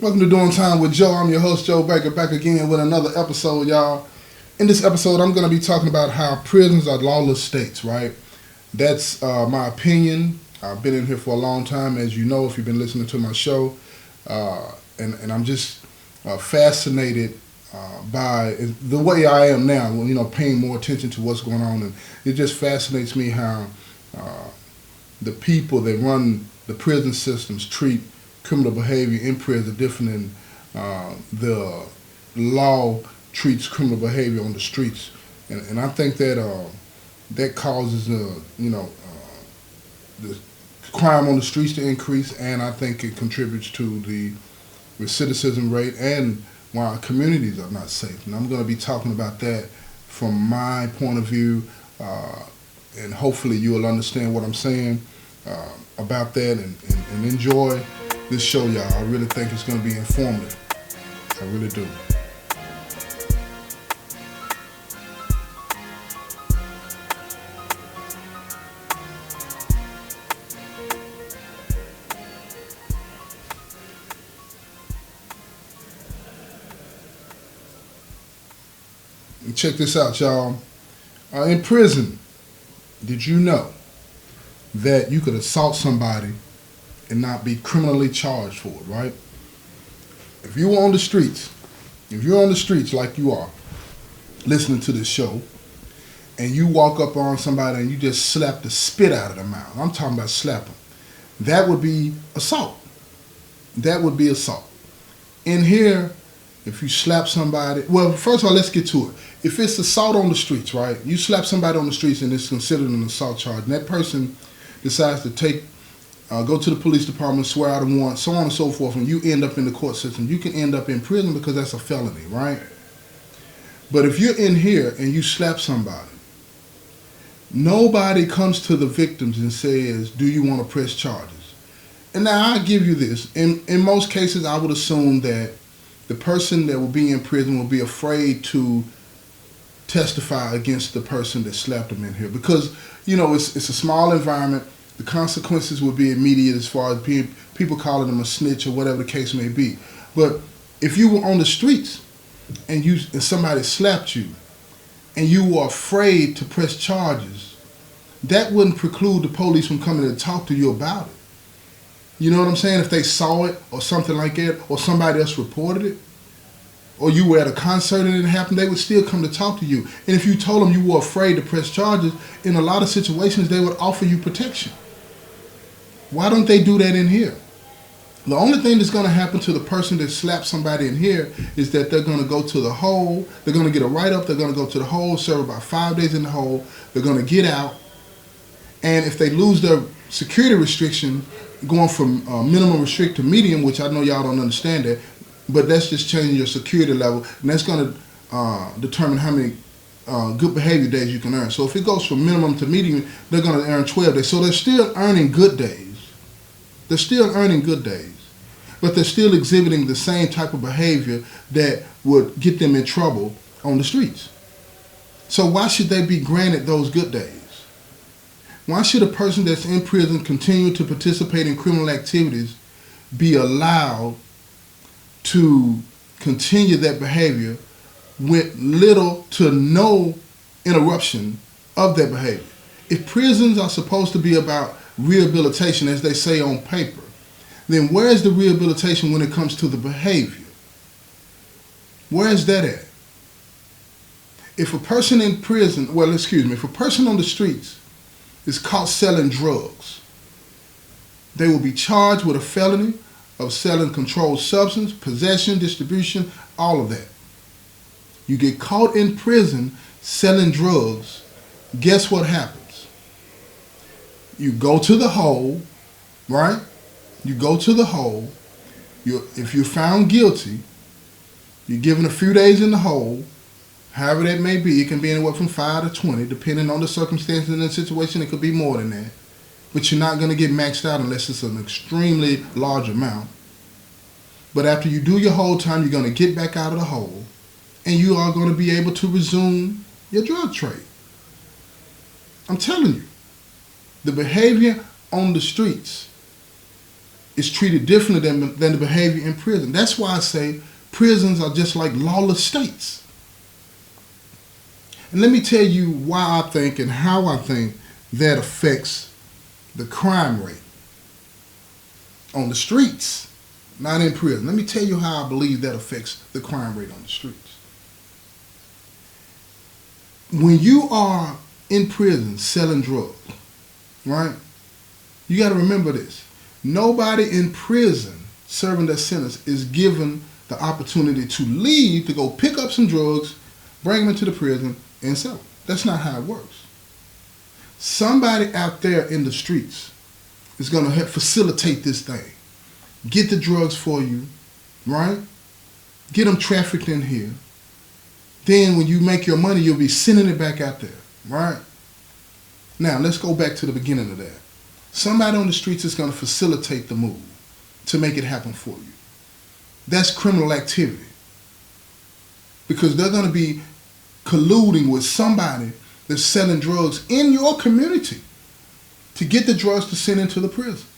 Welcome to Doing Time with Joe. I'm your host, Joe Baker, back again with another episode, y'all. In this episode, I'm going to be talking about how prisons are lawless states, right? That's my opinion. I've been in here for a long time, as you know, if you've been listening to my show. And I'm just fascinated by the way I am now, paying more attention to what's going on. And it just fascinates me how the people that run the prison systems treat criminal behavior in prison different than the law treats criminal behavior on the streets, and I think that that causes the crime on the streets to increase, and I think it contributes to the recidivism rate and why our communities are not safe. And I'm going to be talking about that from my point of view, and hopefully you will understand what I'm saying about that and enjoy this show, y'all. I really think it's going to be informative. I really do. And check this out, y'all. In prison, did you know that you could assault somebody and not be criminally charged for it, right? If you were on the streets, if you're on the streets like you are, listening to this show, and you walk up on somebody and you just slap the spit out of their mouth, I'm talking about slap them, that would be assault. That would be assault. In here, if you slap somebody, well, first of all, let's get to it. If it's assault on the streets, right, you slap somebody on the streets and it's considered an assault charge, and that person decides to go to the police department, swear out a warrant, so on and so forth, and you end up in the court system, you can end up in prison because that's a felony, right? But if you're in here and you slap somebody, nobody comes to the victims and says, do you want to press charges? And now I give you this. In most cases, I would assume that the person that will be in prison will be afraid to testify against the person that slapped them in here because, it's a small environment. The consequences would be immediate as far as people calling them a snitch or whatever the case may be. But if you were on the streets and somebody slapped you and you were afraid to press charges, that wouldn't preclude the police from coming to talk to you about it. You know what I'm saying? If they saw it or something like that, or somebody else reported it, or you were at a concert and it happened, they would still come to talk to you. And if you told them you were afraid to press charges, in a lot of situations they would offer you protection. Why don't they do that in here? The only thing that's going to happen to the person that slapped somebody in here is that they're going to go to the hole, they're going to get a write-up, they're going to go to the hole, serve about 5 days in the hole, they're going to get out, and if they lose their security restriction, going from minimum restrict to medium, which I know y'all don't understand that, but that's just changing your security level, and that's going to determine how many good behavior days you can earn. So if it goes from minimum to medium, they're going to earn 12 days. So they're still earning good days. They're still earning good days, but they're still exhibiting the same type of behavior that would get them in trouble on the streets. So why should they be granted those good days? Why should a person that's in prison continue to participate in criminal activities be allowed to continue that behavior with little to no interruption of that behavior? If prisons are supposed to be about rehabilitation, as they say on paper, then where's the rehabilitation when it comes to the behavior? Where is that at? If a person in prison, if a person on the streets is caught selling drugs, they will be charged with a felony of selling controlled substance, possession, distribution, all of that. You get caught in prison selling drugs, guess what happens? You go to the hole, right? You go to the hole. If you're found guilty, you're given a few days in the hole, however that may be. It can be anywhere from 5 to 20, depending on the circumstances and the situation. It could be more than that. But you're not going to get maxed out unless it's an extremely large amount. But after you do your whole time, you're going to get back out of the hole, and you are going to be able to resume your drug trade. I'm telling you, the behavior on the streets is treated differently than the behavior in prison. That's why I say prisons are just like lawless states. And let me tell you why I think and how I think that affects the crime rate on the streets, not in prison. Let me tell you how I believe that affects the crime rate on the streets. When you are in prison selling drugs, right? You got to remember this. Nobody in prison serving their sentence is given the opportunity to leave to go pick up some drugs, bring them into the prison, and sell them. That's not how it works. Somebody out there in the streets is going to help facilitate this thing. Get the drugs for you, right? Get them trafficked in here. Then when you make your money, you'll be sending it back out there, right? Now, let's go back to the beginning of that. Somebody on the streets is going to facilitate the move to make it happen for you. That's criminal activity. Because they're going to be colluding with somebody that's selling drugs in your community to get the drugs to send into the prison.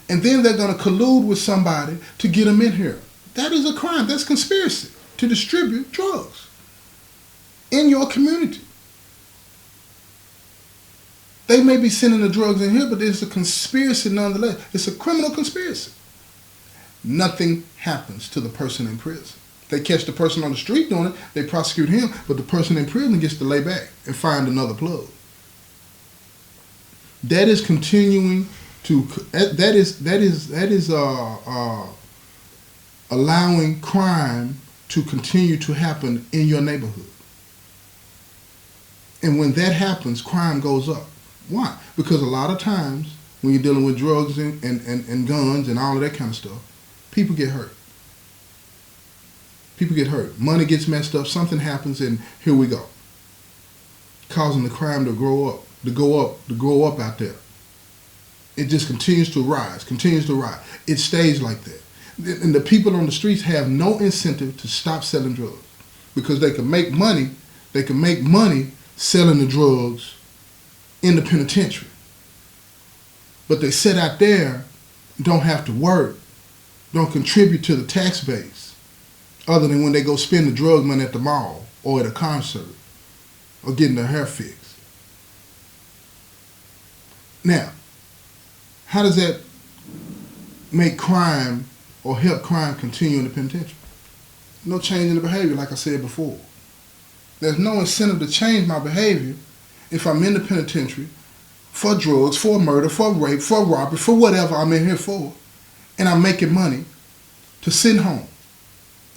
And then they're going to collude with somebody to get them in here. That is a crime. That's conspiracy to distribute drugs in your community. They may be sending the drugs in here, but it's a conspiracy nonetheless. It's a criminal conspiracy. Nothing happens to the person in prison. They catch the person on the street doing it, they prosecute him, but the person in prison gets to lay back and find another plug. That is continuing to, that is allowing crime to continue to happen in your neighborhood. And when that happens, crime goes up. Why? Because a lot of times when you're dealing with drugs and guns and all of that kind of stuff, people get hurt. People get hurt. Money gets messed up. Something happens, and here we go, causing the crime to grow up out there. It just continues to rise. It stays like that. And the people on the streets have no incentive to stop selling drugs because they can make money. They can make money selling the drugs in the penitentiary. But they sit out there, don't have to work, don't contribute to the tax base, other than when they go spend the drug money at the mall or at a concert or getting their hair fixed. Now, how does that make crime or help crime continue in the penitentiary? No change in the behavior, like I said before. There's no incentive to change my behavior if I'm in the penitentiary for drugs, for murder, for rape, for robbery, for whatever I'm in here for, and I'm making money to sit home.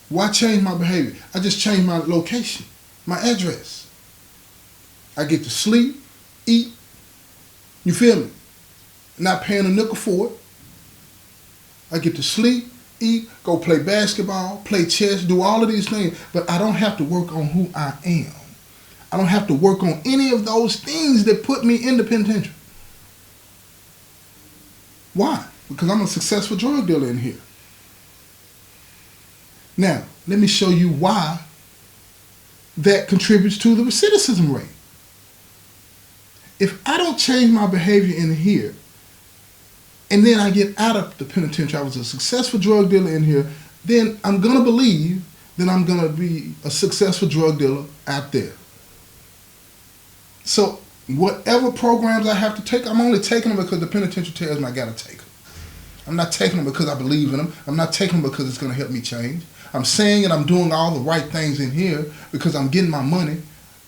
Why change my behavior? I just change my location, my address. I get to sleep, eat, you feel me? Not paying a nickel for it. I get to sleep, eat, go play basketball, play chess, do all of these things, but I don't have to work on who I am. I don't have to work on any of those things that put me in the penitentiary. Why? Because I'm a successful drug dealer in here. Now, let me show you why that contributes to the recidivism rate. If I don't change my behavior in here, and then I get out of the penitentiary, I was a successful drug dealer in here, then I'm going to believe that I'm going to be a successful drug dealer out there. So whatever programs I have to take, I'm only taking them because the penitentiary tells me I got to take them. I'm not taking them because I believe in them. I'm not taking them because it's going to help me change. I'm saying and I'm doing all the right things in here because I'm getting my money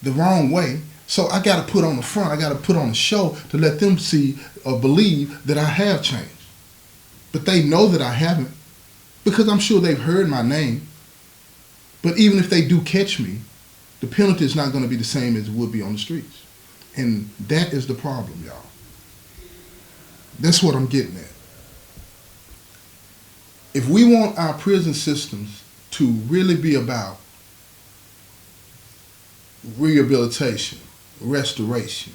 the wrong way. So I got to put on the front. I got to put on the show to let them see or believe that I have changed. But they know that I haven't because I'm sure they've heard my name. But even if they do catch me, the penalty is not going to be the same as it would be on the streets. And that is the problem, y'all. That's what I'm getting at. If we want our prison systems to really be about rehabilitation, restoration,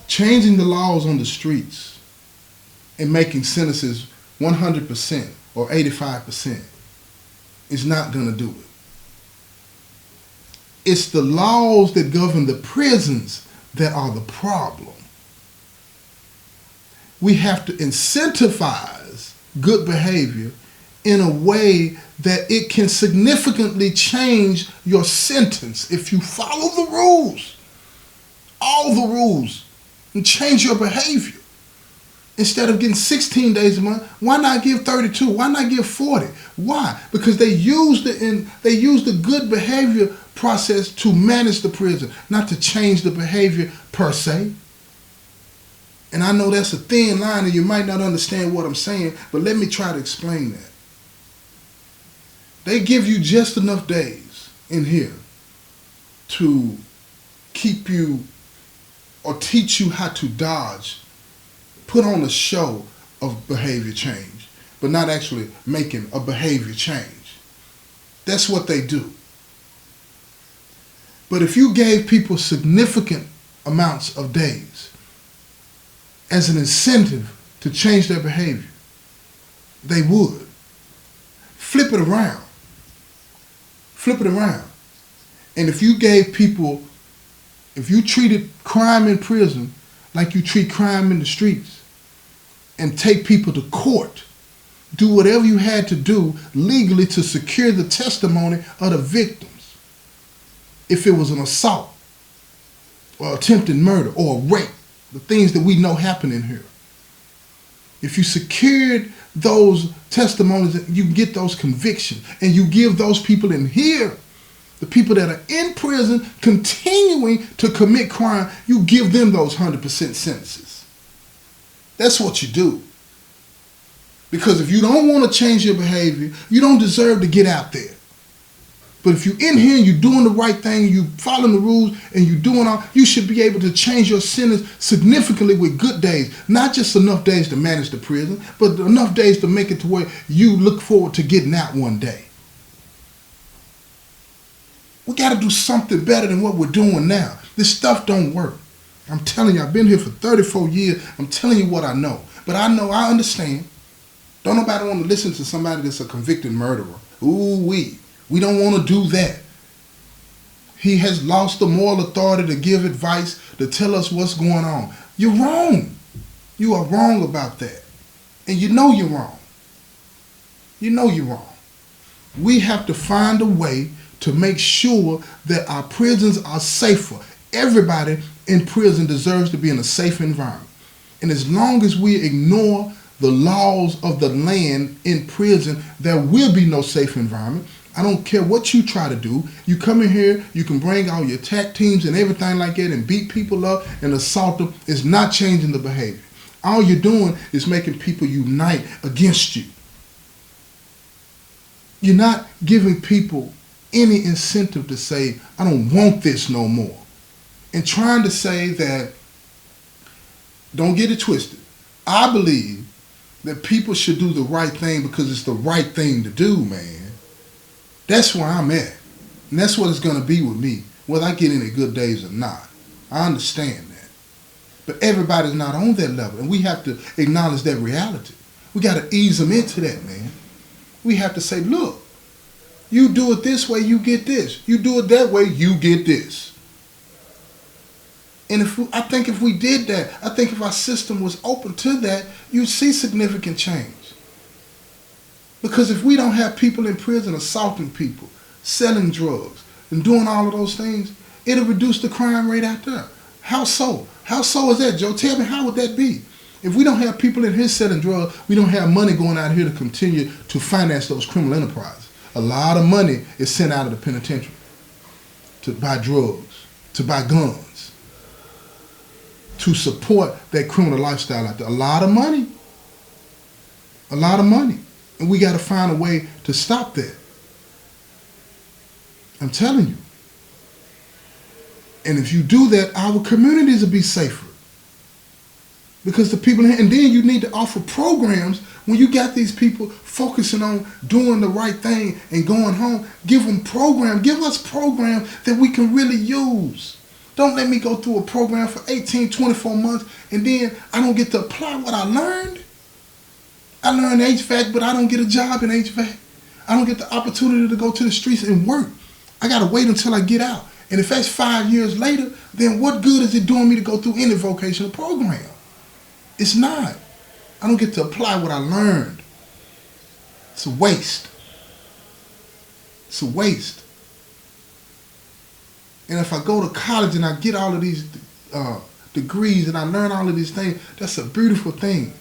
changing the laws on the streets and making sentences 100% or 85% is not going to do it. It's the laws that govern the prisons that are the problem. we have to incentivize good behavior in a way that it can significantly change your sentence if you follow the rules, all the rules, and change your behavior. Instead of getting 16 days a month, why not give 32? Why not give 40? Why? Because they use the good behavior process to manage the prison, not to change the behavior per se. And I know that's a thin line and you might not understand what I'm saying, but let me try to explain that. They give you just enough days in here to keep you or teach you how to dodge, put on a show of behavior change, but not actually making a behavior change. That's what they do. But if you gave people significant amounts of days as an incentive to change their behavior, they would. Flip it around. Flip it around. And if you gave people, if you treated crime in prison like you treat crime in the streets, and take people to court, do whatever you had to do legally to secure the testimony of the victims, if it was an assault or attempted murder or a rape, the things that we know happen in here. If you secured those testimonies, you get those convictions, and you give those people in here, the people that are in prison continuing to commit crime, you give them those 100% sentences. That's what you do. Because if you don't want to change your behavior, you don't deserve to get out there. But if you're in here and you're doing the right thing, you following the rules, and you're doing all, you should be able to change your sentence significantly with good days. Not just enough days to manage the prison, but enough days to make it to where you look forward to getting out one day. We got to do something better than what we're doing now. This stuff don't work. I'm telling you, I've been here for 34 years. I'm telling you what I know. But I understand. Don't nobody want to listen to somebody that's a convicted murderer. We don't want to do that. He has lost the moral authority to give advice, to tell us what's going on. You're wrong. You are wrong about that. And you know you're wrong. You know you're wrong. We have to find a way to make sure that our prisons are safer. Everybody in prison deserves to be in a safe environment. And as long as we ignore the laws of the land in prison, there will be no safe environment. I don't care what you try to do. You come in here, you can bring all your attack teams and everything like that and beat people up and assault them. It's not changing the behavior. All you're doing is making people unite against you. You're not giving people any incentive to say, I don't want this no more. And trying to say that, don't get it twisted. I believe that people should do the right thing because it's the right thing to do, man. That's where I'm at. And that's what it's going to be with me, whether I get any good days or not. I understand that. But everybody's not on that level, and we have to acknowledge that reality. We got to ease them into that, man. We have to say, look, you do it this way, you get this. You do it that way, you get this. And I think if we did that, I think if our system was open to that, you'd see significant change. Because if we don't have people in prison assaulting people, selling drugs, and doing all of those things, it'll reduce the crime rate out there. How so? How so is that, Joe? Tell me, how would that be? If we don't have people in here selling drugs, we don't have money going out here to continue to finance those criminal enterprises. A lot of money is sent out of the penitentiary to buy drugs, to buy guns, to support that criminal lifestyle out there. A lot of money. A lot of money. And we got to find a way to stop that. I'm telling you. And if you do that, our communities will be safer. Because the people, and then you need to offer programs when you got these people focusing on doing the right thing and going home. Give them programs. Give us programs that we can really use. Don't let me go through a program for 18, 24 months and then I don't get to apply what I learned. I learned HVAC, but I don't get a job in HVAC. I don't get the opportunity to go to the streets and work. I got to wait until I get out. And if that's 5 years later, then what good is it doing me to go through any vocational program? It's not. I don't get to apply what I learned. It's a waste. It's a waste. And if I go to college and I get all of these degrees and I learn all of these things, that's a beautiful thing.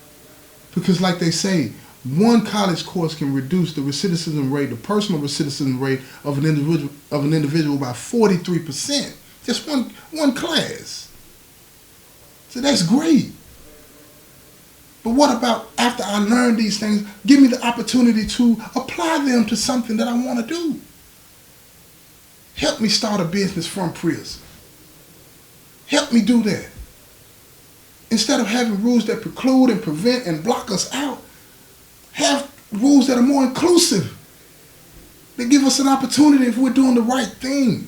Because like they say, one college course can reduce the recidivism rate, the personal recidivism rate of an individual by 43%. Just one class. So that's great. But what about after I learn these things, give me the opportunity to apply them to something that I want to do. Help me start a business from prison. Help me do that. Instead of having rules that preclude and prevent and block us out, have rules that are more inclusive. That give us an opportunity if we're doing the right thing.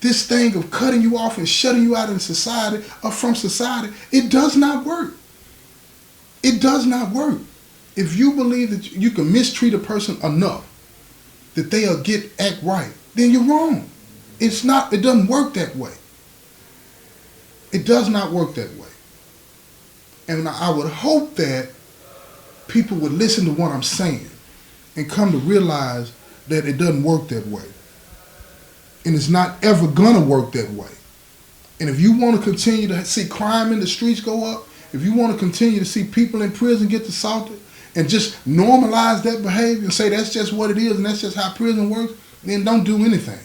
This thing of cutting you off and shutting you out in society or from society, it does not work. It does not work. If you believe that you can mistreat a person enough that they'll act right, then you're wrong. It doesn't work that way. It does not work that way. And I would hope that people would listen to what I'm saying and come to realize that it doesn't work that way. And it's not ever gonna work that way. And if you want to continue to see crime in the streets go up, if you want to continue to see people in prison get assaulted and just normalize that behavior and say that's just what it is and that's just how prison works, then don't do anything.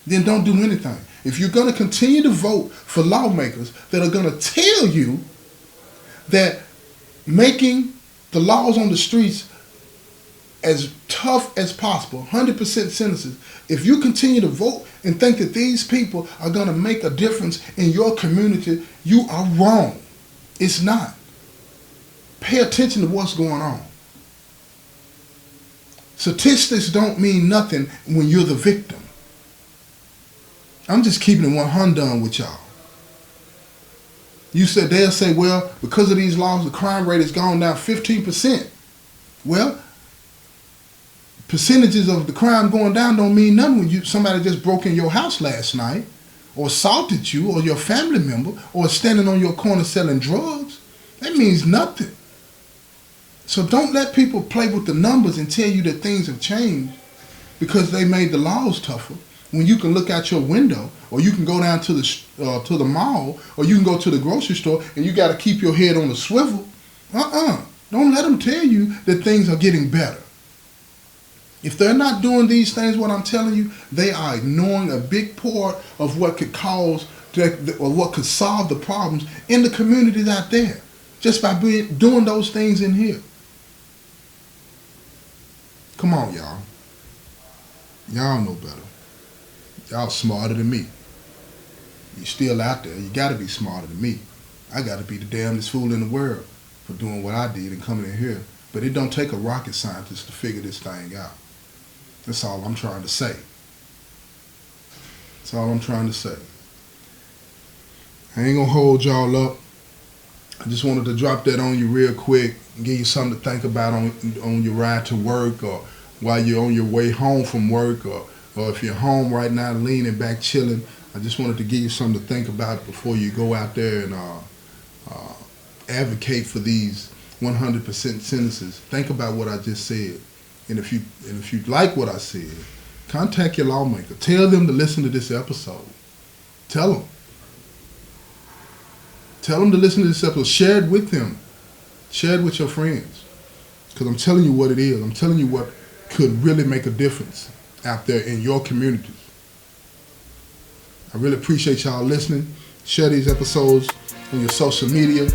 Then don't do anything. If you're going to continue to vote for lawmakers that are going to tell you that making the laws on the streets as tough as possible, 100% sentences, if you continue to vote and think that these people are going to make a difference in your community, you are wrong. It's not. Pay attention to what's going on. Statistics don't mean nothing when you're the victim. I'm just keeping it 100 with y'all. They'll say, well, because of these laws, the crime rate has gone down 15%. Well, percentages of the crime going down don't mean nothing when somebody just broke in your house last night or assaulted you or your family member or standing on your corner selling drugs. That means nothing. So don't let people play with the numbers and tell you that things have changed because they made the laws tougher. When you can look out your window, or you can go down to the mall, or you can go to the grocery store, and you got to keep your head on a swivel. Don't let them tell you that things are getting better. If they're not doing these things, what I'm telling you, they are ignoring a big part of what could cause or what could solve the problems in the communities out there, just by doing those things in here. Come on, y'all. Y'all know better. Y'all smarter than me. You still out there. You got to be smarter than me. I got to be the damnedest fool in the world for doing what I did and coming in here. But it don't take a rocket scientist to figure this thing out. That's all I'm trying to say. That's all I'm trying to say. I ain't going to hold y'all up. I just wanted to drop that on you real quick and give you something to think about on your ride to work, or while you're on your way home from work, or if you're home right now leaning back chilling. I just wanted to give you something to think about before you go out there and advocate for these 100% sentences. Think about what I just said. And if you like what I said, contact your lawmaker. Tell them to listen to this episode. Tell them. Tell them to listen to this episode. Share it with them. Share it with your friends. Because I'm telling you what it is. I'm telling you what could really make a difference out there in your communities. I really appreciate y'all listening. Share these episodes on your social media.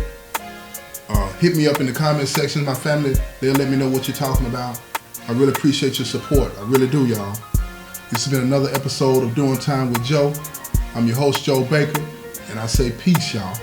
Hit me up in the comment section. My family, they'll let me know what you're talking about. I really appreciate your support. I really do, y'all. This has been another episode of Doing Time with Joe. I'm your host, Joe Baker, and I say peace, y'all.